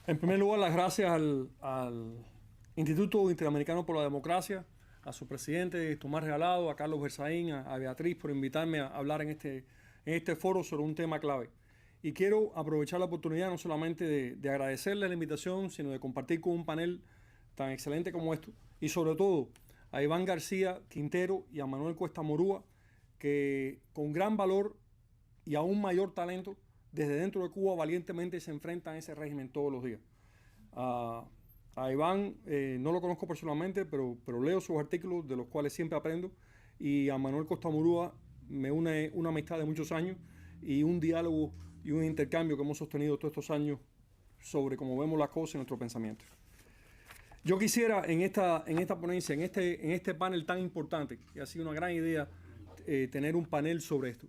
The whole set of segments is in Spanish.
En primer lugar, las gracias al Instituto Interamericano por la Democracia, a su presidente Tomás Regalado, a Carlos Berzaín, a Beatriz por invitarme a hablar en este foro sobre un tema clave. Y quiero aprovechar la oportunidad no solamente de agradecerle la invitación, sino de compartir con un panel tan excelente como esto. Y sobre todo a Iván García Quintero y a Manuel Cuesta Morúa, que con gran valor y aún mayor talento, desde dentro de Cuba valientemente se enfrentan a ese régimen todos los días. A Iván no lo conozco personalmente, pero leo sus artículos, de los cuales siempre aprendo, y a Manuel Costa Morúa me une una amistad de muchos años y un diálogo y un intercambio que hemos sostenido todos estos años sobre cómo vemos las cosas y nuestro pensamiento. Yo quisiera en esta ponencia, en este panel tan importante, que ha sido una gran idea tener un panel sobre esto,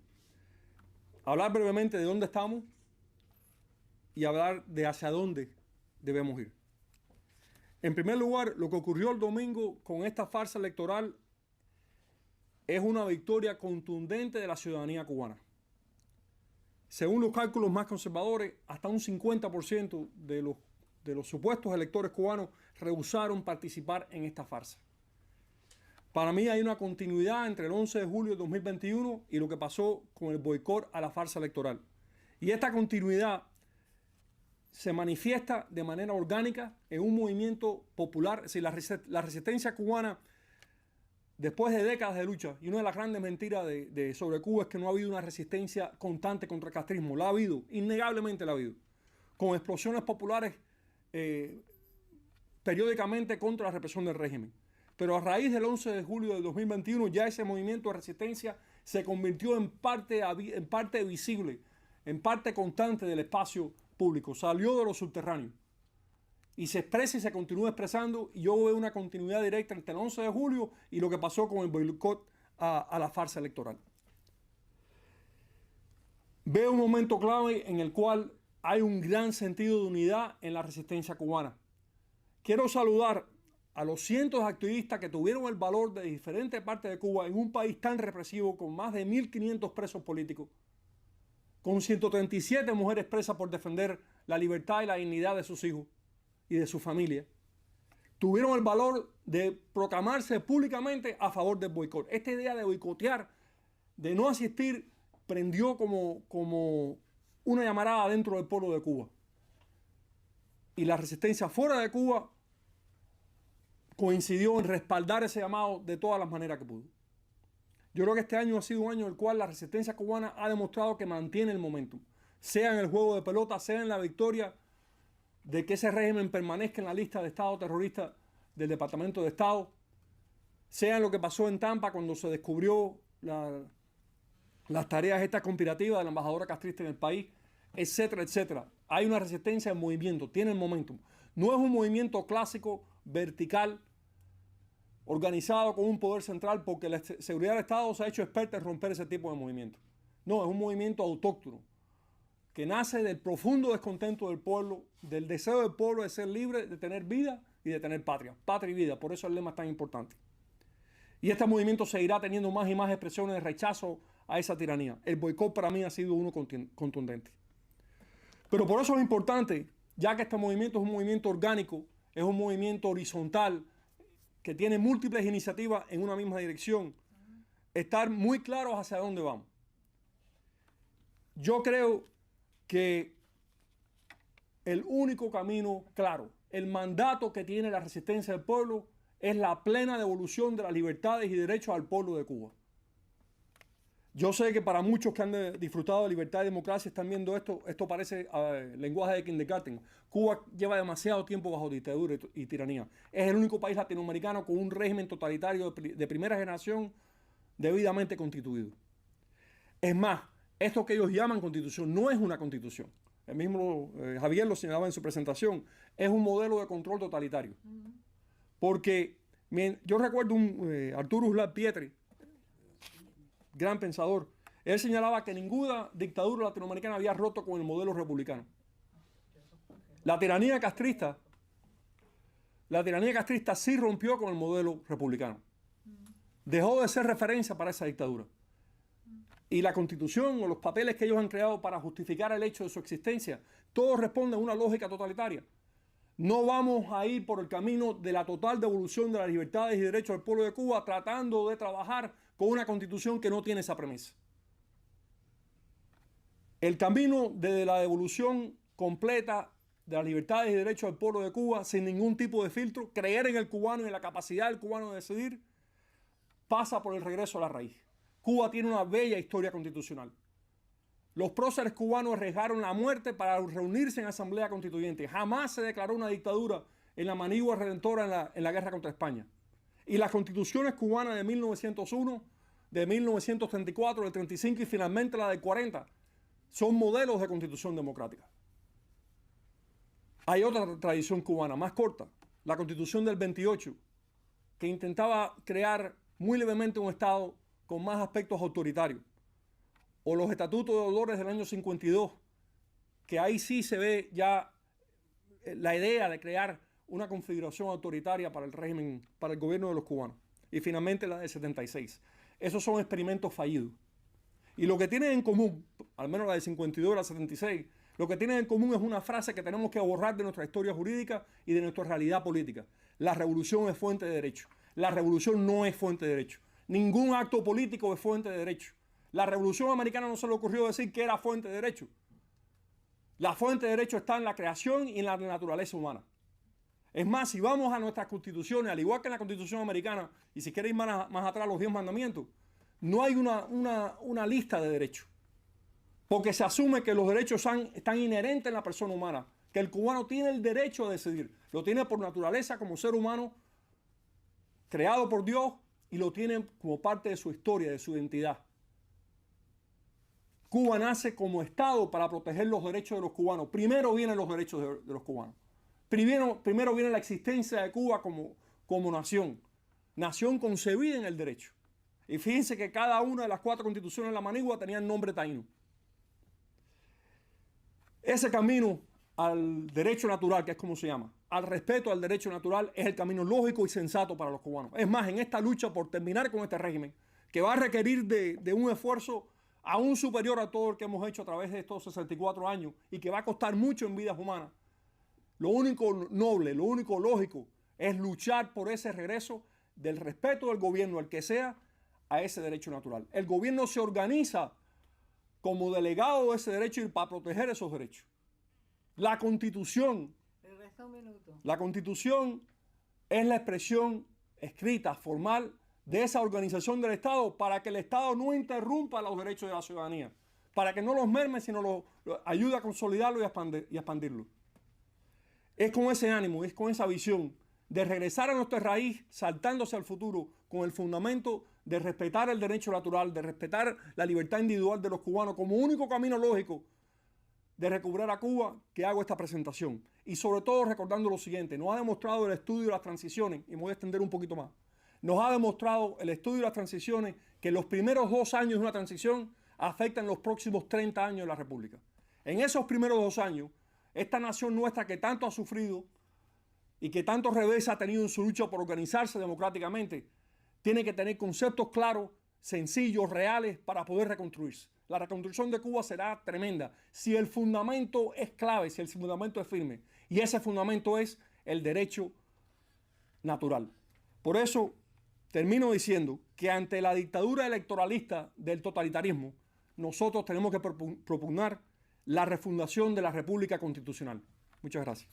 hablar brevemente de dónde estamos y hablar de hacia dónde debemos ir. En primer lugar, lo que ocurrió el domingo con esta farsa electoral es una victoria contundente de la ciudadanía cubana. Según los cálculos más conservadores, hasta un 50% de los supuestos electores cubanos rehusaron participar en esta farsa. Para mí hay una continuidad entre el 11 de julio de 2021 y lo que pasó con el boicot a la farsa electoral. Y esta continuidad se manifiesta de manera orgánica en un movimiento popular. Es decir, la resistencia cubana, después de décadas de lucha, y una de las grandes mentiras sobre Cuba es que no ha habido una resistencia constante contra el castrismo. La ha habido, innegablemente la ha habido, con explosiones populares periódicamente contra la represión del régimen. Pero a raíz del 11 de julio de 2021 ya ese movimiento de resistencia se convirtió en parte visible, en parte constante del espacio público. Salió de los subterráneos y se expresa y se continúa expresando, y yo veo una continuidad directa entre el 11 de julio y lo que pasó con el boicot a la farsa electoral. Veo un momento clave en el cual hay un gran sentido de unidad en la resistencia cubana. Quiero saludar a los cientos de activistas que tuvieron el valor de diferentes partes de Cuba en un país tan represivo, con más de 1.500 presos políticos, con 137 mujeres presas por defender la libertad y la dignidad de sus hijos y de su familia. Tuvieron el valor de proclamarse públicamente a favor del boicot. Esta idea de boicotear, de no asistir, prendió como una llamarada dentro del pueblo de Cuba. Y la resistencia fuera de Cuba coincidió en respaldar ese llamado de todas las maneras que pudo. Yo creo que este año ha sido un año en el cual la resistencia cubana ha demostrado que mantiene el momentum, sea en el juego de pelota, sea en la victoria de que ese régimen permanezca en la lista de Estado terrorista del Departamento de Estado, sea en lo que pasó en Tampa cuando se descubrió las tareas estas conspirativas de la embajadora castrista en el país, etcétera, etcétera. Hay una resistencia en movimiento, tiene el momentum. No es un movimiento clásico, vertical, organizado con un poder central, porque la seguridad del Estado se ha hecho experta en romper ese tipo de movimiento. No, es un movimiento autóctono, que nace del profundo descontento del pueblo, del deseo del pueblo de ser libre, de tener vida y de tener patria. Patria y vida, por eso el lema es tan importante. Y este movimiento seguirá teniendo más y más expresiones de rechazo a esa tiranía. El boicot para mí ha sido uno contundente. Pero por eso es importante, ya que este movimiento es un movimiento orgánico, es un movimiento horizontal, que tiene múltiples iniciativas en una misma dirección, estar muy claros hacia dónde vamos. Yo creo que el único camino claro, el mandato que tiene la resistencia del pueblo, es la plena devolución de las libertades y derechos al pueblo de Cuba. Yo sé que para muchos que han disfrutado de libertad y democracia están viendo esto parece lenguaje de kindergarten. Cuba lleva demasiado tiempo bajo dictadura y tiranía. Es el único país latinoamericano con un régimen totalitario de primera generación debidamente constituido. Es más, esto que ellos llaman constitución no es una constitución. El mismo Javier lo señalaba en su presentación. Es un modelo de control totalitario. Porque yo recuerdo Arturo Uslar Pietri, gran pensador. Él señalaba que ninguna dictadura latinoamericana había roto con el modelo republicano. La tiranía castrista sí rompió con el modelo republicano. Dejó de ser referencia para esa dictadura. Y la Constitución o los papeles que ellos han creado para justificar el hecho de su existencia, todos responden a una lógica totalitaria. No vamos a ir por el camino de la total devolución de las libertades y derechos del pueblo de Cuba tratando de trabajar con una constitución que no tiene esa premisa. El camino de la devolución completa de las libertades y derechos del pueblo de Cuba sin ningún tipo de filtro, creer en el cubano y en la capacidad del cubano de decidir, pasa por el regreso a la raíz. Cuba tiene una bella historia constitucional. Los próceres cubanos arriesgaron la muerte para reunirse en Asamblea Constituyente. Jamás se declaró una dictadura en la manigua redentora en la guerra contra España. Y las constituciones cubanas de 1901, de 1934, del 35 y finalmente la del 40 son modelos de constitución democrática. Hay otra tradición cubana más corta, la constitución del 28, que intentaba crear muy levemente un Estado con más aspectos autoritarios. O los estatutos de Dolores del año 52, que ahí sí se ve ya la idea de crear una configuración autoritaria para el régimen, para el gobierno de los cubanos. Y finalmente la del 76. Esos son experimentos fallidos. Y lo que tienen en común, al menos la del 52 y la del 76, lo que tienen en común es una frase que tenemos que borrar de nuestra historia jurídica y de nuestra realidad política. La revolución es fuente de derecho. La revolución no es fuente de derecho. Ningún acto político es fuente de derecho. La Revolución Americana no se le ocurrió decir que era fuente de derecho. La fuente de derecho está en la creación y en la naturaleza humana. Es más, si vamos a nuestras constituciones, al igual que en la Constitución Americana, y si queréis más atrás los 10 mandamientos, no hay una lista de derechos. Porque se asume que los derechos están inherentes en la persona humana, que el cubano tiene el derecho a decidir. Lo tiene por naturaleza como ser humano, creado por Dios, y lo tiene como parte de su historia, de su identidad. Cuba nace como Estado para proteger los derechos de los cubanos. Primero vienen los derechos de los cubanos. Primero viene la existencia de Cuba como nación. Nación concebida en el derecho. Y fíjense que cada una de las 4 constituciones de la manigua tenía el nombre taíno. Ese camino al derecho natural, que es como se llama, al respeto al derecho natural, es el camino lógico y sensato para los cubanos. Es más, en esta lucha por terminar con este régimen, que va a requerir de un esfuerzo aún superior a todo el que hemos hecho a través de estos 64 años y que va a costar mucho en vidas humanas, lo único noble, lo único lógico es luchar por ese regreso del respeto del gobierno, el que sea, a ese derecho natural. El gobierno se organiza como delegado de ese derecho y para proteger esos derechos. La Constitución es la expresión escrita, formal, de esa organización del Estado para que el Estado no interrumpa los derechos de la ciudadanía, para que no los merme, sino los ayude a consolidarlos y a expandirlos. Es con ese ánimo, es con esa visión de regresar a nuestra raíz, saltándose al futuro, con el fundamento de respetar el derecho natural, de respetar la libertad individual de los cubanos como único camino lógico de recuperar a Cuba, que hago esta presentación. Y sobre todo recordando lo siguiente, nos ha demostrado el estudio de las transiciones, y me voy a extender un poquito más, nos ha demostrado el estudio de las transiciones que los primeros 2 años de una transición afectan los próximos 30 años de la República. En esos primeros 2 años, esta nación nuestra que tanto ha sufrido y que tanto revés ha tenido en su lucha por organizarse democráticamente, tiene que tener conceptos claros, sencillos, reales, para poder reconstruirse. La reconstrucción de Cuba será tremenda si el fundamento es clave, si el fundamento es firme. Y ese fundamento es el derecho natural. Por eso termino diciendo que ante la dictadura electoralista del totalitarismo, nosotros tenemos que propugnar la refundación de la República Constitucional. Muchas gracias.